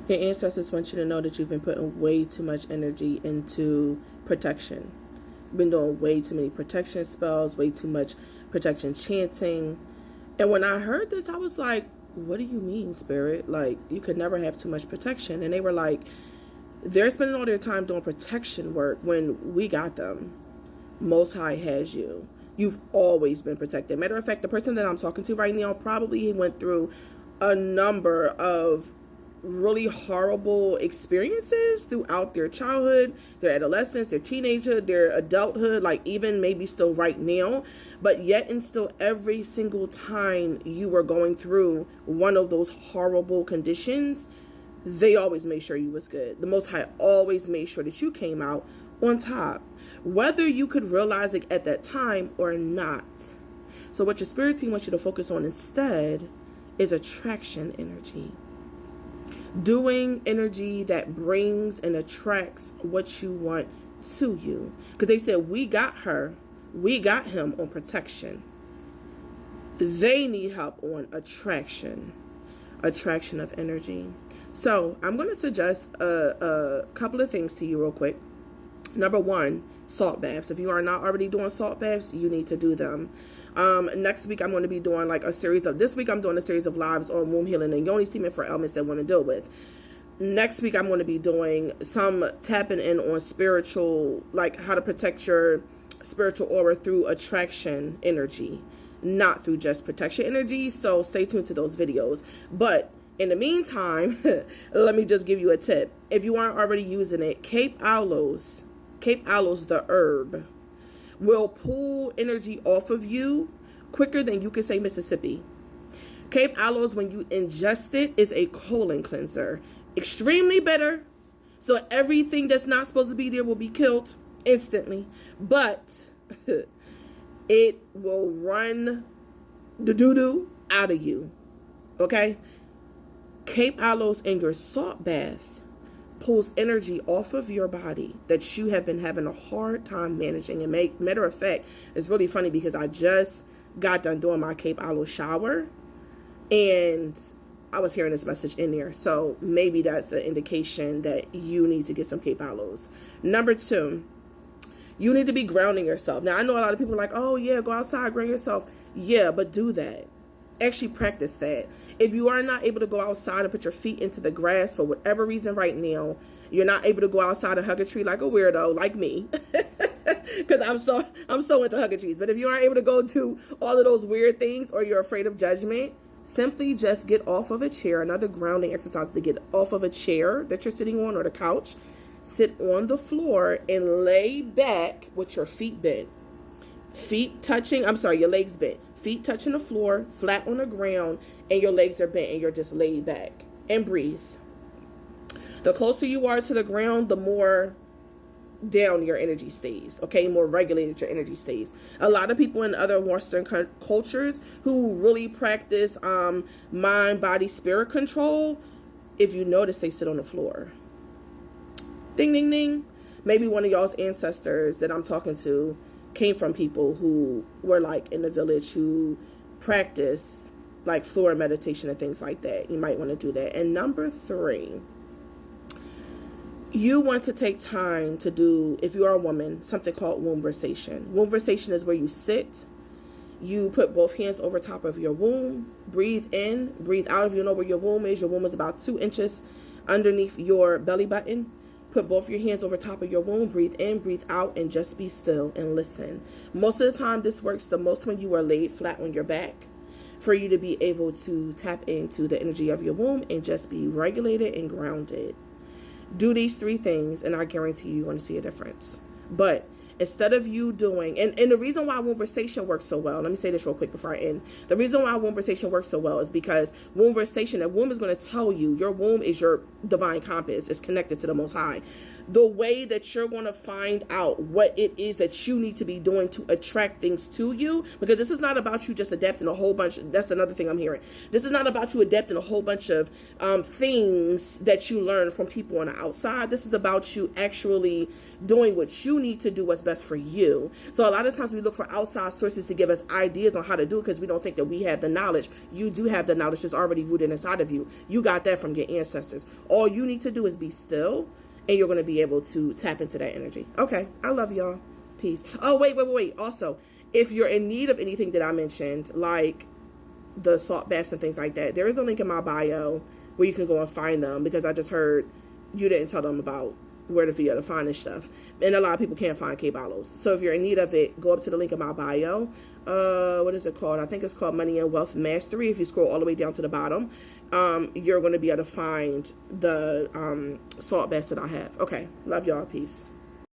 Your ancestors want you to know that you've been putting way too much energy into protection. You've been doing way too many protection spells, way too much protection chanting. And when I heard this, I was like, what do you mean, Spirit? Like, you could never have too much protection. And they were like, they're spending all their time doing protection work when we got them. Most High has you. You've always been protected. Matter of fact, the person that I'm talking to right now probably went through a number of really horrible experiences throughout their childhood, their adolescence, their teenager, their adulthood, like even maybe still right now. But yet and still, every single time you were going through one of those horrible conditions, they always made sure you was good. The Most High always made sure that you came out on top, whether you could realize it at that time or not. So what your spirit team wants you to focus on instead is attraction energy. Doing energy that brings and attracts what you want to you. Because they said, we got her, we got him on protection. They need help on attraction of energy. So I'm going to suggest a couple of things to you real quick. Number one, salt baths. If you are not already doing salt baths, you need to do them. Next week, I'm going to be doing this week I'm doing a series of lives on womb healing and yoni steaming for ailments that want to deal with. Next week, I'm going to be doing some tapping in on spiritual, like how to protect your spiritual aura through attraction energy, not through just protection energy. So stay tuned to those videos. But in the meantime, let me just give you a tip. If you aren't already using it, Cape Aloes, the herb, will pull energy off of you quicker than you can say Mississippi. Cape Aloes, when you ingest it, is a colon cleanser. Extremely bitter. So everything that's not supposed to be there will be killed instantly. But it will run the doo-doo out of you. Okay? Cape Aloes in your salt bath pulls energy off of your body that you have been having a hard time managing. And matter of fact, it's really funny because I just got done doing my Cape Aloe shower and I was hearing this message in there. So maybe that's an indication that you need to get some Cape Aloes. Number 2, you need to be grounding yourself. Now, I know a lot of people are like, oh yeah, go outside, ground yourself. Yeah, but do that. Actually practice that. If you are not able to go outside and put your feet into the grass for whatever reason right now, you're not able to go outside and hug a tree like a weirdo like me, because I'm so into hugging trees. But if you aren't able to go do all of those weird things, or you're afraid of judgment, simply just get off of a chair. Another grounding exercise to get off of a chair that you're sitting on or the couch. Sit on the floor and lay back with your feet bent. Your legs bent. Feet touching the floor, flat on the ground, and your legs are bent and you're just laid back. And breathe. The closer you are to the ground, the more down your energy stays. Okay, more regulated your energy stays. A lot of people in other Western cultures who really practice mind, body, spirit control, if you notice, they sit on the floor. Ding, ding, ding. Maybe one of y'all's ancestors that I'm talking to came from people who were like in the village who practice like floor meditation and things like that. You might want to do that. And number 3, you want to take time to do, if you are a woman, something called wombversation. Wombversation is where you sit, you put both hands over top of your womb, breathe in, breathe out. If you know where your womb is about 2 inches underneath your belly button. Put both your hands over top of your womb, breathe in, breathe out, and just be still and listen. Most of the time, this works the most when you are laid flat on your back, for you to be able to tap into the energy of your womb and just be regulated and grounded. Do these 3 things, and I guarantee you're going to see a difference. But instead of you doing, and the reason why wombversation works so well, let me say this real quick before I end. The reason why wombversation works so well is because wombversation, a womb is going to tell you, your womb is your divine compass. It's connected to the Most High. The way that you're going to find out what it is that you need to be doing to attract things to you, because this is not about you just adapting a whole bunch. That's another thing I'm hearing. This is not about you adapting a whole bunch of things that you learn from people on the outside. This is about you actually doing what you need to do, what's best for you. So a lot of times we look for outside sources to give us ideas on how to do it because we don't think that we have the knowledge. You do have the knowledge that's already rooted inside of you. You got that from your ancestors. All you need to do is be still, and you're going to be able to tap into that energy. Okay, I love y'all. Peace. Oh, wait. Also, if you're in need of anything that I mentioned, like the salt baths and things like that, there is a link in my bio where you can go and find them, because I just heard you didn't tell them about where to figure out to find this stuff, and a lot of people can't find cave aloes. So if you're in need of it, go up to the link in my bio. What is it called? I think it's called Money and Wealth Mastery. If you scroll all the way down to the bottom, you're going to be able to find the salt baths that I have. Okay, love y'all. Peace.